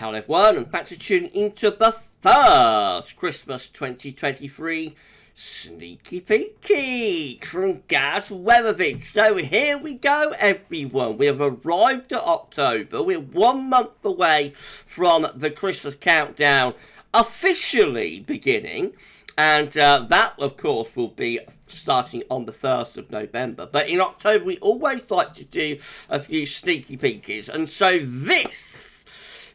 Hello everyone, and thanks for tuning into the first Christmas 2023 Sneaky Peeky from GWV. So here we go everyone, we have arrived at October, we're 1 month away from the Christmas countdown officially beginning. And that, of course, will be starting on the 1st of November. But in October, we always like to do a few sneaky peekies. And so this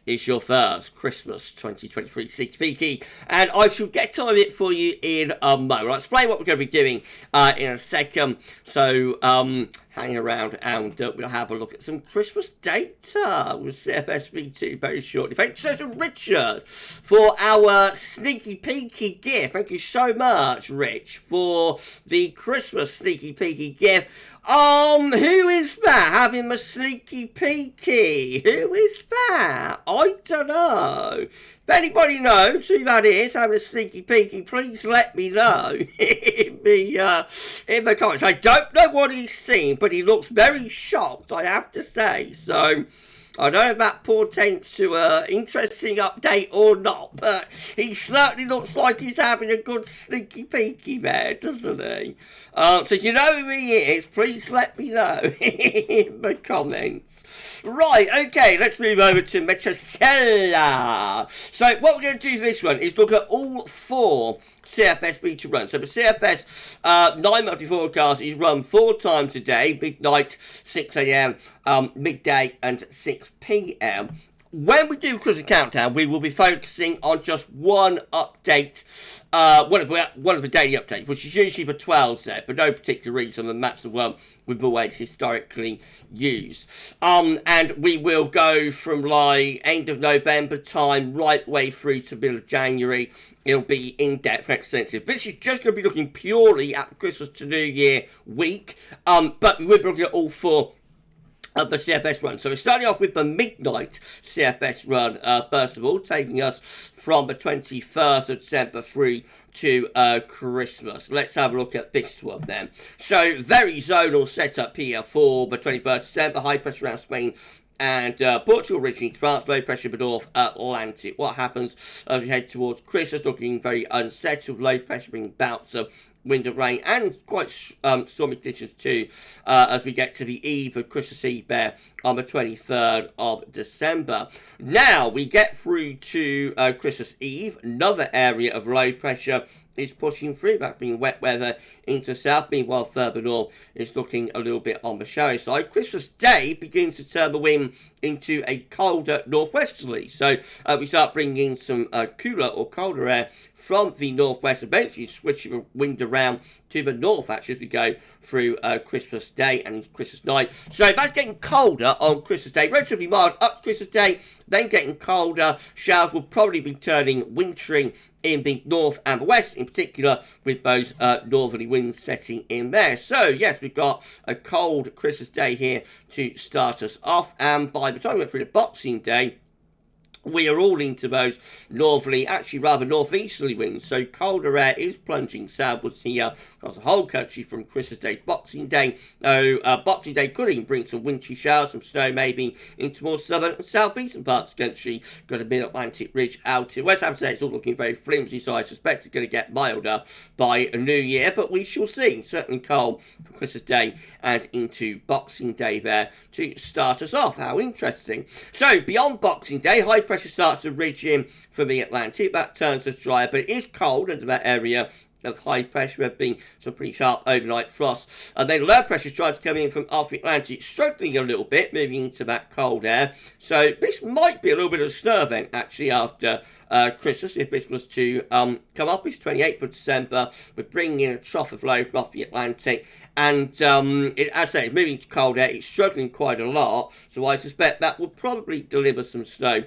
is your first Christmas 2023 sneaky peeky. And I shall get to it for you in a moment. I'll explain what we're going to be doing in a second. So hang around and we'll have a look at some Christmas data with CFSV2 very shortly. Thanks so much, Richard, for our sneaky peeky gift. Thank you so much, Rich, for the Christmas sneaky peeky gift. Who is that having a sneaky peeky? Who is that? I don't know. If anybody knows who that is having a sneaky peeky, please let me know in the comments. I don't know what he's seen, but he looks very shocked, I have to say. So I don't know if that portends to an interesting update or not, but he certainly looks like he's having a good sneaky peeky there, doesn't he? So if you know who he is, please let me know in the comments. Right, okay, let's move over to Metrocella. So what we're going to do for this one is look at all 4 CFS beta runs. So the CFS 9 monthly forecast is run 4 times a day, midnight, 6 a.m, midday and 6 p.m. When we do Christmas Countdown, we will be focusing on just one update, one of the daily updates, which is usually the 12 set, for no particular reason, and that's the one we've always historically used. And we will go from like end of November time right way through to middle of January. It'll be in-depth and extensive. This is just going to be looking purely at Christmas to New Year week, but we'll be looking at all 4 of the CFS run. So we're starting off with the midnight CFS run, first of all, taking us from the 21st of December through to Christmas. Let's have a look at this one then. So very zonal setup here for the 21st of December, high pressure around Spain and Portugal, reaching France, low pressure in the North Atlantic. What happens as we head towards Christmas? Looking very unsettled, low pressure bringing bouts of wind and rain and quite stormy conditions too as we get to the eve of Christmas Eve there on the 23rd of December. Now we get through to Christmas Eve. Another area of low pressure is pushing through. That's being wet weather into the south. Meanwhile, further north is looking a little bit on the showy side. Christmas Day begins to turn the wind into a colder northwesterly. So we start bringing some cooler or colder air from the northwest, eventually switching the wind around to the north actually as we go through Christmas Day and Christmas night. So that's getting colder on Christmas Day, relatively mild up to Christmas Day, then getting colder. Showers will probably be turning wintering in the north and the west, in particular with those northerly winds setting in there. So yes, we've got a cold Christmas Day here to start us off, and by the time we get through the Boxing Day, we are all into those northerly, actually rather northeasterly winds. So colder air is plunging southwards here across the whole country from Christmas Day to Boxing Day. Boxing Day could even bring some wintry showers, some snow maybe into more southern and southeastern parts of the country. Got a mid-Atlantic ridge out to West Ham. It's all looking very flimsy, so I suspect it's going to get milder by New Year, but we shall see. Certainly cold for Christmas Day and into Boxing Day there to start us off. How interesting. So beyond Boxing Day, high pressure starts to ridge in from the Atlantic. That turns us drier, but it is cold under that area of high pressure. There have been some pretty sharp overnight frosts, and then low pressure trying to come in from off the Atlantic, struggling a little bit, moving into that cold air. So this might be a little bit of a snow event actually after Christmas if this was to come up. It's 28th of December. We're bringing in a trough of low from off the Atlantic, and as I say, it's moving to cold air. It's struggling quite a lot, so I suspect that will probably deliver some snow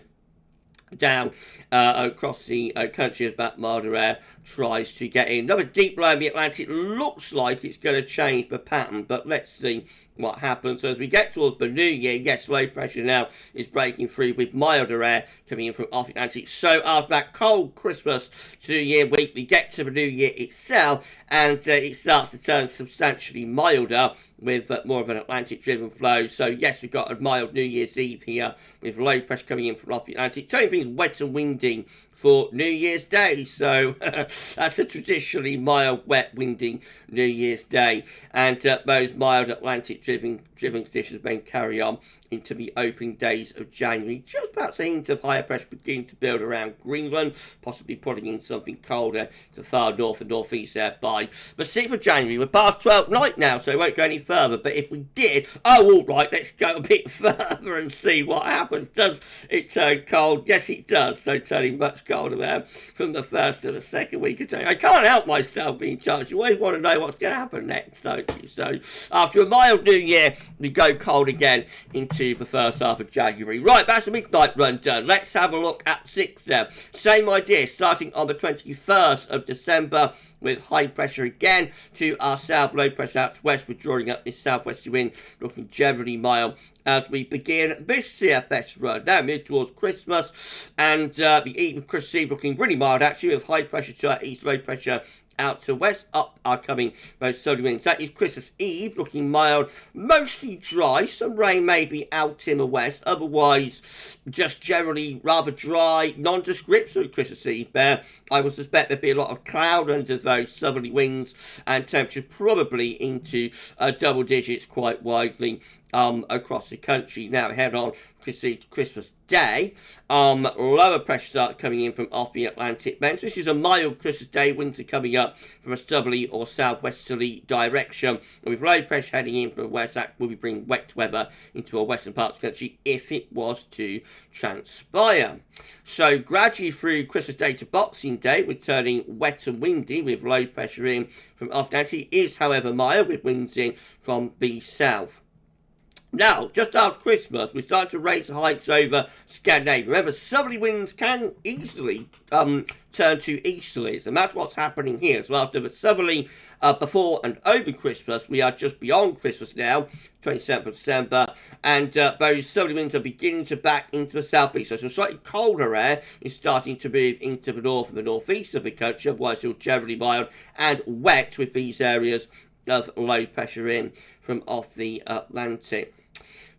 down across the country as that milder air tries to get in. Another deep low in the Atlantic. Looks like it's going to change the pattern, but let's see what happens. So as we get towards the new year, yes, low pressure now is breaking through with milder air coming in from off the Atlantic. So after that cold Christmas to New Year week, we get to the new year itself, and it starts to turn substantially milder with more of an Atlantic-driven flow. So yes, we've got a mild New Year's Eve here with low pressure coming in from off the Atlantic, turning things wet and windy for New Year's Day. So that's a traditionally mild, wet, windy New Year's Day, and those mild Atlantic-driven conditions may carry on into the opening days of January. Just perhaps a hint of higher pressure beginning to build around Greenland, possibly putting in something colder to far north and northeast there by the 6th of January. We're past 12th night now, so we won't go any further. But if we did, oh, all right, let's go a bit further and see what happens. Does it turn cold? Yes, it does. So turning much colder there from the 1st to the 2nd week of January. I can't help myself being charged. You always want to know what's going to happen next, don't you? So after a mild New Year, we go cold again into the first half of January. Right, that's a midnight run done. Let's have a look at 6 there. Same idea, starting on the 21st of December with high pressure again to our south, low pressure out to west. We're drawing up this southwesterly wind, looking generally mild as we begin this CFS run. Now mid towards Christmas, and the eve of Christmas Eve looking really mild actually, with high pressure to our east, low pressure out to west. Up are coming those southerly winds. That is Christmas Eve, looking mild, mostly dry. Some rain may be out in the west, otherwise just generally rather dry, nondescript through Christmas Eve there. I would suspect there'd be a lot of cloud under those southerly winds, and temperature probably into double digits quite widely across the country. Now head on Christmas Day, lower pressure starts coming in from off the Atlantic then. So this is a mild Christmas Day. Winds are coming up from a southerly or southwesterly direction, and with low pressure heading in from the west, that will be bringing wet weather into our western parts of the country if it was to transpire. So gradually through Christmas Day to Boxing Day, we're turning wet and windy with low pressure in from off the Atlantic. It is, however, mild with winds in from the south. Now, just after Christmas, we start to raise the heights over Scandinavia. Remember, southerly winds can easily turn to easterlies, and that's what's happening here. So after the southerly before and over Christmas, we are just beyond Christmas now, 27th of December, and those southerly winds are beginning to back into the southeast. So some slightly colder air is starting to move into the north and the northeast of the country, otherwise still generally mild and wet with these areas of low pressure in from off the Atlantic.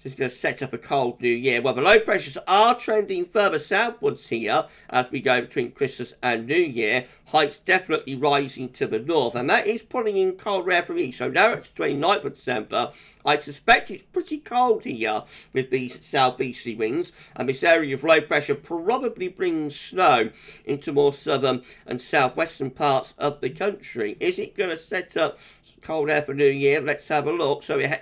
Just going to set up a cold new year. Well, the low pressures are trending further southwards here as we go between Christmas and New Year. Heights definitely rising to the north, and that is pulling in cold air from east. So now it's 29th of December. I suspect it's pretty cold here with these southeasterly winds, and this area of low pressure probably brings snow into more southern and southwestern parts of the country. Is it going to set up cold air for New Year? Let's have a look. So we're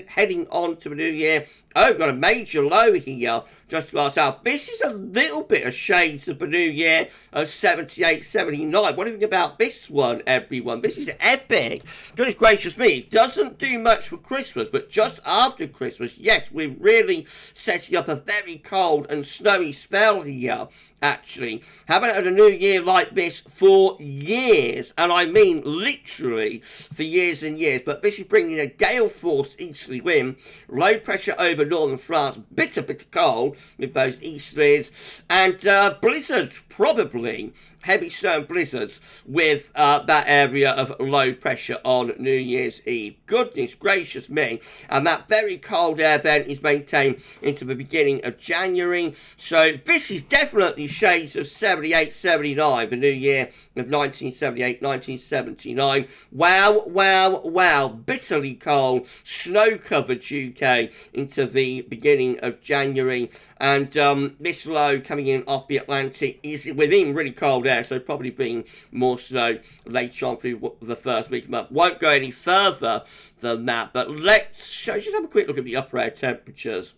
heading on to the New Year. Oh, we've got a major low here just to our south. This is a little bit of shades of the New Year of 78, 79. What do you think about this one, everyone? This is epic. Goodness gracious me. It doesn't do much for Christmas, but just after Christmas, yes, we're really setting up a very cold and snowy spell here, actually. Haven't had a New Year like this for years, and I mean literally for years and years. But this is bringing a gale force easterly wind, low pressure over northern France, bitter cold with those easterlies, and blizzards, probably heavy snow and blizzards with that area of low pressure on New Year's Eve. Goodness gracious me. And that very cold air then is maintained into the beginning of January. So this is definitely shades of 78, 79, the New Year of 1978, 1979. Wow, wow, wow. Bitterly cold, snow-covered UK into the beginning of January. And this low coming in off the Atlantic is within really cold air, so probably being more snow later on through the first week of the month. Won't go any further than that, but let's just have a quick look at the upper air temperatures.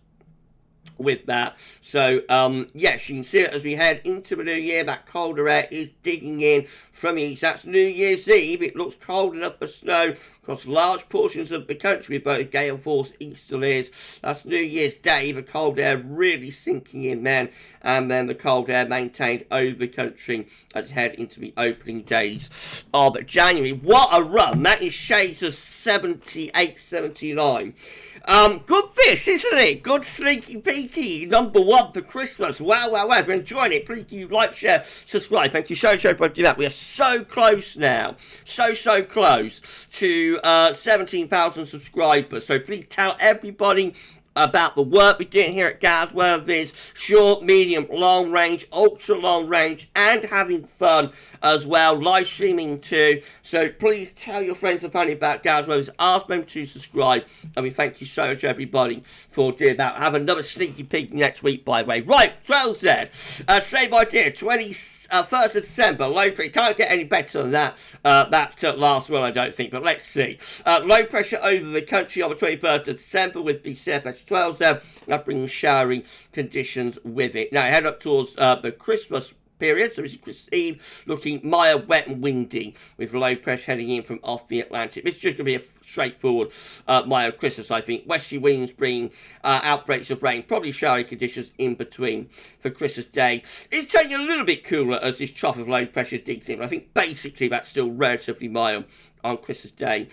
with that. So, yes, you can see it as we head into the new year. That colder air is digging in from east. That's New Year's Eve. It looks cold enough for snow across large portions of the country with both gale force easterlies. That's New Year's Day. The cold air really sinking in then, and then the cold air maintained over the country as we head into the opening days of January. What a run. That is shades of 78, 79. Good this, isn't it? Good sneaky peeky #1 for Christmas. Wow, wow, wow. If you're enjoying it, please do like, share, subscribe. Thank you so much for doing that. We are so close now. So close to 17,000 subscribers. So please tell everybody about the work we're doing here at GWV, short, medium, long range, ultra long range, and having fun as well, live streaming too. So please tell your friends and family about GWV, ask them to subscribe, and we thank you so much everybody for doing that. Have another sneaky peek next week, by the way. Right, Trail Z, same idea, 21st of December, low pressure, can't get any better than that, last one I don't think, but let's see. Low pressure over the country on the 21st of December with the CFS 12 there, that brings showery conditions with it. Now head up towards the Christmas period, so this is Christmas Eve, looking mild, wet and windy with low pressure heading in from off the Atlantic. This is just going to be a straightforward mild Christmas, I think. Westerly winds bring outbreaks of rain, probably showery conditions in between for Christmas Day. It's taking a little bit cooler as this trough of low pressure digs in, but I think basically that's still relatively mild on Christmas Day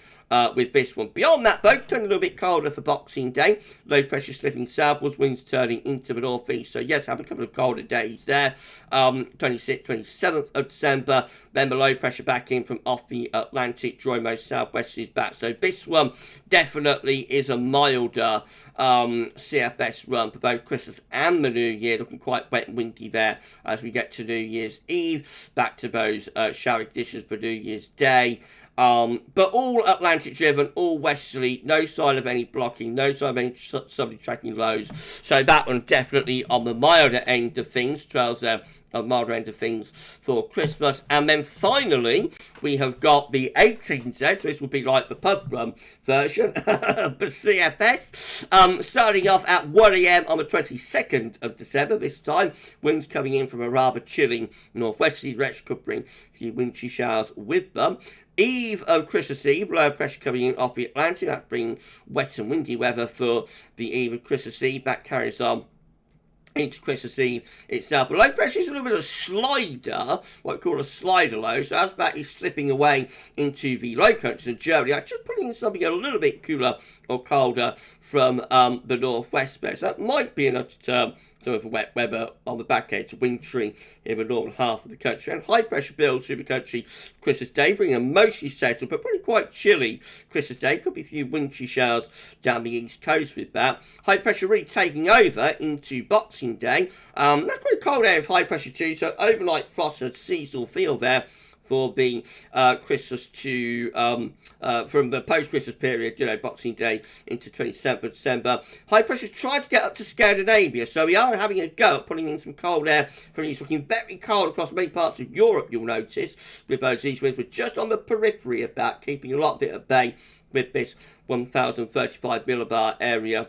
with this one. Beyond that, though, turning a little bit colder for Boxing Day. Low pressure slipping southwards, winds turning into the northeast. So, yes, have a couple of colder days there. 26th, 27th of December. Then the low pressure back in from off the Atlantic, drawing most southwesterlies back. So, this one definitely is a milder CFS run for both Christmas and the New Year. Looking quite wet and windy there as we get to New Year's Eve. Back to those showery conditions for New Year's Day. But all Atlantic driven, all westerly, no sign of any blocking, no sign of any southerly tracking lows. So that one definitely on the milder end of things, trails there. A milder end of things for Christmas. And then finally, we have got the 18Z, so this will be like the pub run version of the CFS. Starting off at 1 AM on the 22nd of December this time. Winds coming in from a rather chilling northwesterly direction, could bring a few wintry showers with them. Eve of Christmas Eve, low pressure coming in off the Atlantic. That brings wet and windy weather for the eve of Christmas Eve. That carries on into Christmas Eve itself. But low pressure is a little bit of a slider, what we call a slider low. So as that is slipping away into the low countries of Germany, I'm just putting in something a little bit cooler or colder from the northwest there. So that might be enough to turn some of the wet weather on the back edge, wintry in the northern half of the country. And high pressure builds through the country Christmas Day, bringing a mostly settled, but probably quite chilly Christmas Day. Could be a few wintry showers down the east coast with that. High pressure really taking over into Boxing Day. That's quite cold air of high pressure too, so overnight frost and seasonal feel there for the Christmas to from the post-Christmas period, you know, Boxing Day into 27th of December. High pressure's trying to get up to Scandinavia, so we are having a go at putting in some cold air from east. Looking very cold across many parts of Europe, you'll notice, with those east winds. We're just on the periphery of that, keeping a lot of it at bay with this 1,035 millibar area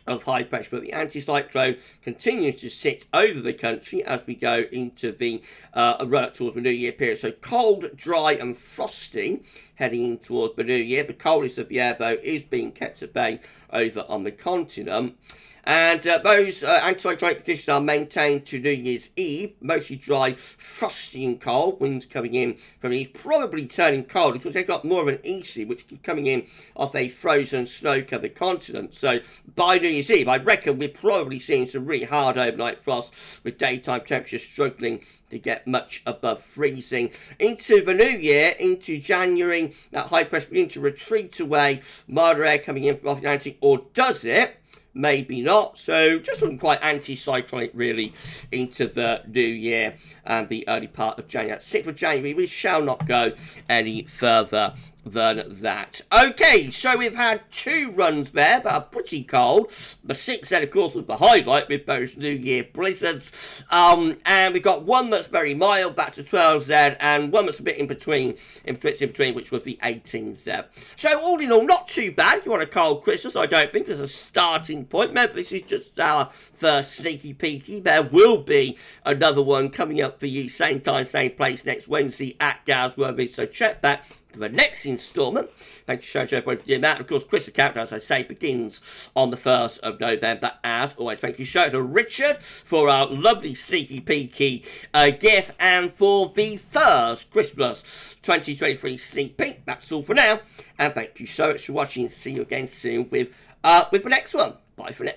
of high pressure, but the anticyclone continues to sit over the country as we go into the run up towards the New Year period. So cold, dry and frosty heading in towards the New Year. The coldest of the air, though, is being kept at bay over on the continent. And those anticyclonic conditions are maintained to New Year's Eve. Mostly dry, frosty and cold. Winds coming in from the east, probably turning cold because they've got more of an easterly, which is coming in off a frozen, snow-covered continent. So by New Year's Eve, I reckon we're probably seeing some really hard overnight frost with daytime temperatures struggling to get much above freezing. Into the new year, into January, that high pressure begins to retreat away. Milder air coming in from off the Atlantic, or does it? Maybe not. So just looking quite anti-cyclonic really into the new year and the early part of January. 6th of January, we shall not go any further than that. Okay, so we've had 2 runs there, but are pretty cold. The 6 then, of course, was the highlight with those New Year blizzards. And we've got one that's very mild, back to 12Z, and one that's a bit in between, which was the 18Z. So all in all, not too bad. If you want a cold Christmas, I don't think, as a starting point. Remember, this is just our first sneaky peeky. There will be another one coming up for you, same time, same place, next Wednesday at GWV. So check that for the next instalment. Thank you so much everybody for doing that. Of course, Christmas Countdown, as I say, begins on the 1st of November. As always, thank you so much to Richard for our lovely sneaky peeky gift, and for the first Christmas 2023 sneak peek. That's all for now, and thank you so much for watching. See you again soon with the next one. Bye for now.